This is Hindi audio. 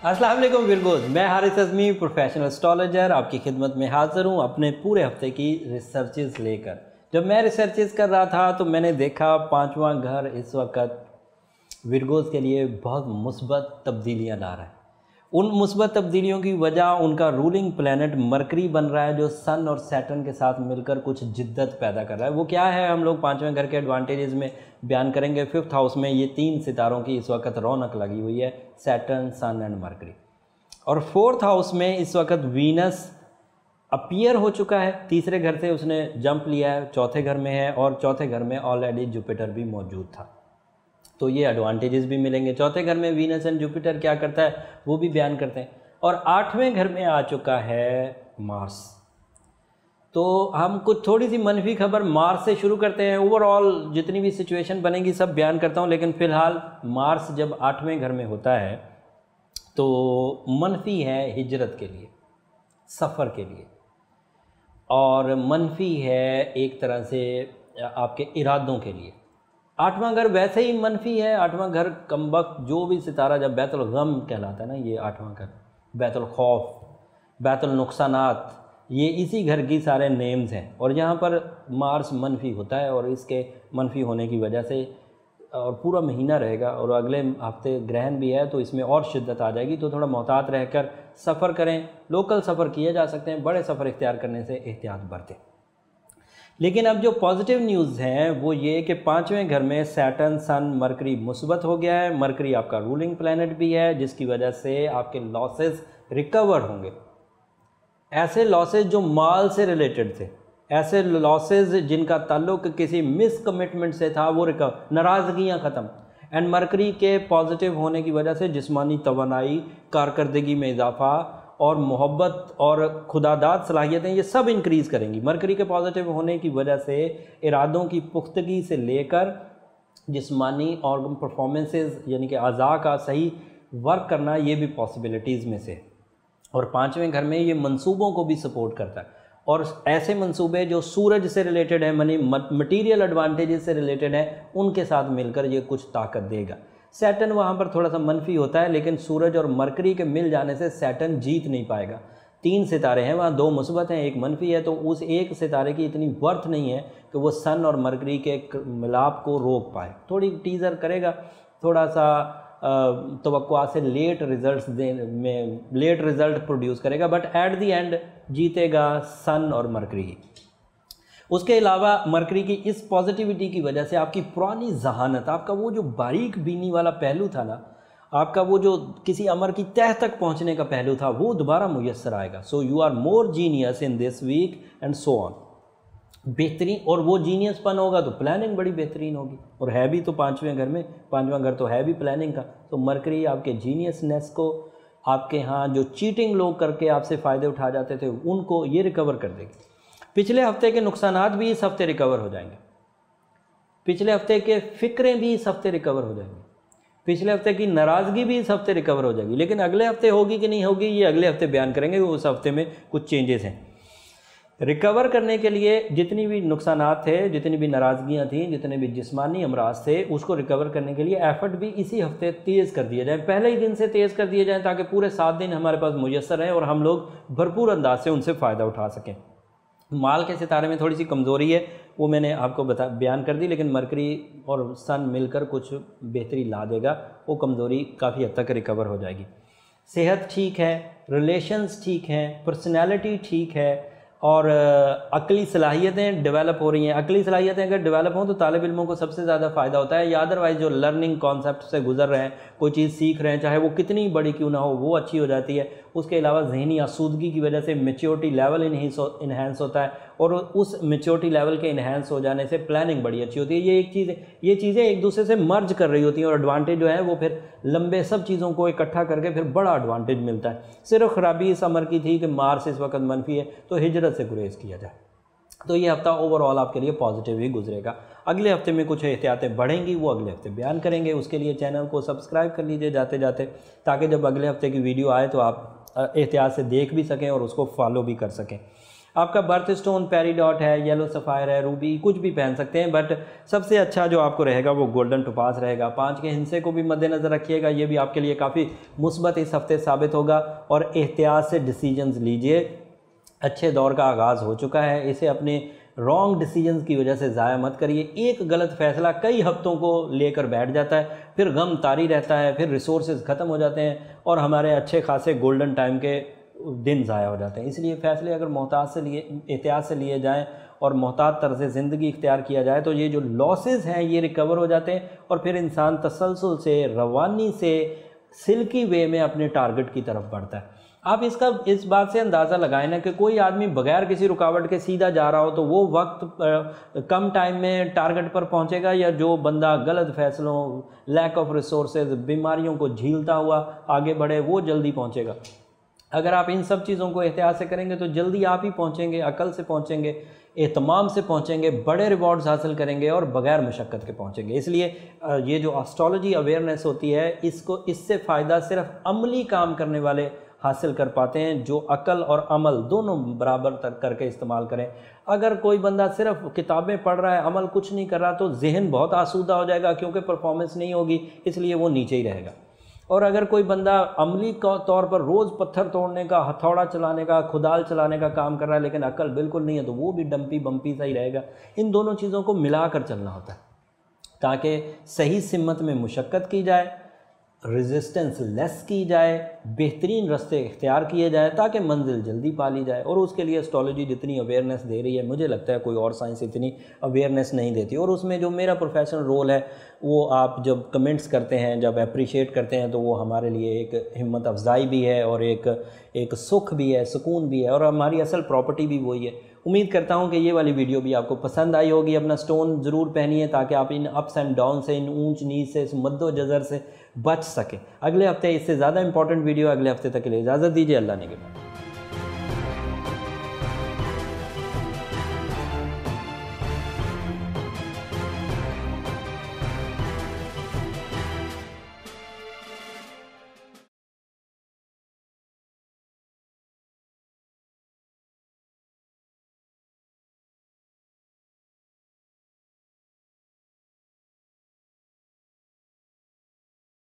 अस्सलाम वालेकुम विरगोज़, मैं हारिस अज़मी प्रोफेशनल एस्ट्रोलॉजर आपकी खिदमत में हाज़िर हूँ अपने पूरे हफ्ते की रिसर्चेस लेकर। जब मैं रिसर्चेस कर रहा था तो मैंने देखा पांचवा घर इस वक्त विरगोज़ के लिए बहुत मुस्बत तब्दीलियाँ ला रहा है। उन मुस्बत तब्दीलियों की वजह उनका रूलिंग प्लैनेट मरकरी बन रहा है जो सन और सैटर्न के साथ मिलकर कुछ जिद्दत पैदा कर रहा है। वो क्या है हम लोग पांचवें घर के एडवांटेजेस में बयान करेंगे। फिफ्थ हाउस में ये तीन सितारों की इस वक्त रौनक लगी हुई है, सैटर्न, सन एंड मरकरी। और फोर्थ हाउस में इस वक्त वीनस अपीयर हो चुका है, तीसरे घर से उसने जंप लिया है, चौथे घर में है और चौथे घर में ऑलरेडी जुपिटर भी मौजूद था, तो ये एडवांटेजेस भी मिलेंगे। चौथे घर में वीनस एंड जुपिटर क्या करता है वो भी बयान करते हैं। और आठवें घर में आ चुका है मार्स। तो हम कुछ थोड़ी सी मनफी खबर मार्स से शुरू करते हैं। ओवरऑल जितनी भी सिचुएशन बनेगी सब बयान करता हूँ, लेकिन फ़िलहाल मार्स जब आठवें घर में होता है तो मनफी है हिजरत के लिए, सफ़र के लिए, और मनफी है एक तरह से आपके इरादों के लिए। आठवां घर वैसे ही मनफी है। आठवां घर कमबख्त जो भी सितारा जब बैतुल गम कहलाता है ना, ये आठवां घर, बैतुल खौफ, बैतुल नुकसानात, ये इसी घर की सारे नेम्स हैं। और यहाँ पर मार्स मनफी होता है और इसके मनफी होने की वजह से और पूरा महीना रहेगा और अगले हफ्ते ग्रहण भी है तो इसमें और शिद्दत आ जाएगी। तो थोड़ा मोहतात रहकर सफ़र करें। लोकल सफ़र किए जा सकते हैं, बड़े सफ़र इख्तियार करने से एहतियात बरतें। लेकिन अब जो पॉजिटिव न्यूज़ हैं वो ये कि पाँचवें घर में सैटर्न, सन, मरकरी मुस्बत हो गया है। मरकरी आपका रूलिंग प्लैनेट भी है जिसकी वजह से आपके लॉसेस रिकवर होंगे। ऐसे लॉसेस जो माल से रिलेटेड थे, ऐसे लॉसेस जिनका ताल्लुक किसी मिस कमिटमेंट से था, वो रिकवर, नाराज़गियाँ ख़त्म। एंड मरकरी के पॉजिटिव होने की वजह से जिस्मानी तवानाई, कारकर्दगी में इजाफा और मोहब्बत और खुदादाद सलाहियतें ये सब इंक्रीज़ करेंगी। मरकरी के पॉजिटिव होने की वजह से इरादों की पुख्तगी से लेकर जिस्मानी ऑर्गन परफॉर्मेंसेस यानी कि अज़ा का सही वर्क करना, ये भी पॉसिबिलिटीज़ में से। और पाँचवें घर में ये मंसूबों को भी सपोर्ट करता है और ऐसे मंसूबे जो सूरज से रिलेटेड है, मनी मटीरियल एडवांटेजेस से रिलेटेड है, उनके साथ मिलकर ये कुछ ताकत देगा। सैटर्न वहाँ पर थोड़ा सा मनफी होता है, लेकिन सूरज और मरकरी के मिल जाने से सैटर्न जीत नहीं पाएगा। तीन सितारे हैं वहाँ, दो मुस्बत हैं, एक मनफी है, तो उस एक सितारे की इतनी वर्थ नहीं है कि वो सन और मरकरी के मिलाप को रोक पाए। थोड़ी टीज़र करेगा, थोड़ा सा तवक्कुआ से लेट रिज़ल्ट प्रोड्यूस करेगा, बट एट दी एंड जीतेगा सन और मरकरी। उसके अलावा मरकरी की इस पॉजिटिविटी की वजह से आपकी पुरानी जहानत, आपका वो जो बारीक बीनी वाला पहलू था ना, आपका वो जो किसी अमर की तह तक पहुंचने का पहलू था, वो दोबारा मुयस्सर आएगा। So you are more genius in this week and so on. बेहतरीन, और वो जीनियसपन होगा तो प्लानिंग बड़ी बेहतरीन होगी, और है भी तो पाँचवें घर में, पाँचवां घर तो है भी प्लानिंग का। तो मरकरी आपके जीनियसनेस को, आपके यहाँ जो चीटिंग लोग करके आपसे फ़ायदे उठा जाते थे उनको ये रिकवर कर देगी। पिछले हफ्ते के नुकसानात भी इस हफ्ते रिकवर हो जाएंगे। पिछले हफ्ते के फ़िक्रें भी इस हफ्ते रिकवर हो जाएंगी। पिछले हफ्ते की नाराज़गी भी इस हफ्ते रिकवर हो जाएगी। लेकिन अगले हफ्ते होगी कि नहीं होगी ये अगले हफ्ते बयान करेंगे। उस हफ्ते में कुछ चेंजेस हैं। रिकवर करने के लिए जितनी भी नुकसानात थे, जितनी भी नाराज़गियाँ थीं, जितने भी जिस्मानी अमराज थे, उसको रिकवर करने के लिए एफ़र्ट भी इसी हफ्ते तेज़ कर दिए जाए, पहले ही दिन से तेज़ कर दिए जाएँ, ताकि पूरे 7 दिन हमारे पास मुयस्सर रहें और हम लोग भरपूर अंदाज से उनसे फ़ायदा उठा सकें। माल के सितारे में थोड़ी सी कमज़ोरी है, वो मैंने आपको बयान कर दी, लेकिन मरकरी और सन मिलकर कुछ बेहतरी ला देगा, वो कमज़ोरी काफ़ी हद तक रिकवर हो जाएगी। सेहत ठीक है, रिलेशंस ठीक हैं, पर्सनैलिटी ठीक है, और अक़ली सलाहियतें डेवलप हो रही हैं। अक़ली सलाहियतें अगर डेवलप हों तो तालिब इल्मों को सबसे ज़्यादा फ़ायदा होता है, या अदरवाइज़ जो लर्निंग कॉन्सेप्ट से गुजर रहे हैं, कोई चीज़ सीख रहे हैं, चाहे वो कितनी बड़ी क्यों ना हो, वो अच्छी हो जाती है। उसके अलावा जहनी आसूदगी की वजह से मैच्योरिटी लेवल इन्हेंस होता है, और उस मैच्योरिटी लेवल के इन्हेंस हो जाने से प्लानिंग बड़ी अच्छी होती है। ये एक चीज़, ये चीज़ें एक दूसरे से मर्ज कर रही होती हैं, और एडवांटेज जो है वो फिर लंबे सब चीज़ों को इकट्ठा करके फिर बड़ा एडवांटेज मिलता है। सिर्फ ख़राबी इस अमर की थी कि मार्स इस वक्त मनफी है, तो हिजरत से गुरेज किया जाए। तो ये हफ्ता ओवरऑल आपके लिए पॉजिटिव ही गुजरेगा। अगले हफ्ते में कुछ एहतियातें बढ़ेंगी, वो अगले हफ्ते बयान करेंगे। उसके लिए चैनल को सब्सक्राइब कर लीजिए जाते जाते, ताकि जब अगले हफ्ते की वीडियो आए तो आप एहतियात से देख भी सकें और उसको फॉलो भी कर सकें। आपका बर्थ स्टोन पेरिडॉट है, येलो सफ़ायर है, रूबी, कुछ भी पहन सकते हैं, बट सबसे अच्छा जो आपको रहेगा वो गोल्डन टोपाज रहेगा। 5 के हिस्से को भी मद्देनज़र रखिएगा, ये भी आपके लिए काफ़ी मुस्बत इस हफ्ते साबित होगा। और एहतियात से डिसीजंस लीजिए, अच्छे दौर का आगाज़ हो चुका है, इसे अपने रॉन्ग डिसीजंस की वजह से ज़ाया मत करिए। एक गलत फैसला कई हफ्तों को लेकर बैठ जाता है, फिर गम तारी रहता है, फिर रिसोर्सेज ख़त्म हो जाते हैं और हमारे अच्छे खासे गोल्डन टाइम के दिन ज़ाया हो जाते हैं। इसलिए फ़ैसले अगर एहतियात से लिए जाएँ और मोहतात तर्ज़ ज़िंदगी इख्तियार किया जाए तो ये जो लॉसेस हैं ये रिकवर हो जाते हैं और फिर इंसान तसलसल से, रवानी से, सिल्की वे में अपने टारगेट की तरफ बढ़ता है। आप इस बात से अंदाज़ा लगाएं ना कि कोई आदमी बगैर किसी रुकावट के सीधा जा रहा हो तो वो वक्त कम टाइम में टारगेट पर पहुंचेगा, या जो बंदा गलत फैसलों, लैक ऑफ रिसोर्सेज, बीमारियों को झीलता हुआ आगे बढ़े वो जल्दी पहुंचेगा। अगर आप इन सब चीज़ों को एहतियात से करेंगे तो जल्दी आप ही पहुंचेंगे, अकल से पहुंचेंगे, एहतमाम से पहुंचेंगे, बड़े रिवॉर्ड्स हासिल करेंगे और बग़ैर मशक्क़त के पहुंचेंगे। इसलिए ये जो एस्ट्रोलॉजी अवेयरनेस होती है इससे फ़ायदा सिर्फ अमली काम करने वाले हासिल कर पाते हैं, जो अकल और अमल दोनों बराबर करके इस्तेमाल करें। अगर कोई बंदा सिर्फ किताबें पढ़ रहा है, अमल कुछ नहीं कर रहा, तो जहन बहुत आसूदा हो जाएगा क्योंकि परफॉर्मेंस नहीं होगी, इसलिए वो नीचे ही रहेगा। और अगर कोई बंदा अमली तौर पर रोज़ पत्थर तोड़ने का, हथौड़ा चलाने का, खुदाल चलाने का काम कर रहा है लेकिन अकल बिल्कुल नहीं है, तो वो भी डंपी बम्पी सा ही रहेगा। इन दोनों चीज़ों को मिलाकर चलना होता है ताकि सही सिमत में मुशक्क़त की जाए, रेजिस्टेंस लेस की जाए, बेहतरीन रास्ते इख्तियार किए जाए ताकि मंजिल जल्दी पा ली जाए। और उसके लिए एस्ट्रोलॉजी जितनी अवेयरनेस दे रही है, मुझे लगता है कोई और साइंस इतनी अवेयरनेस नहीं देती। और उसमें जो मेरा प्रोफेशनल रोल है वो आप जब कमेंट्स करते हैं, जब अप्रिशिएट करते हैं, तो वो हमारे लिए एक हिम्मत अफजाई भी है और एक सुख भी है, सुकून भी है, और हमारी असल प्रॉपर्टी भी वही है। उम्मीद करता हूँ कि ये वाली वीडियो भी आपको पसंद आई होगी। अपना स्टोन ज़रूर पहनिए ताकि आप इन अप्स एंड डाउन से, इन ऊंच नीच से, इस मद्दो जज़र से बच सकें। अगले हफ्ते इससे ज़्यादा इंपॉर्टेंट वीडियो, अगले हफ्ते तक के लिए इजाज़त दीजिए। अल्लाह ने के बाद।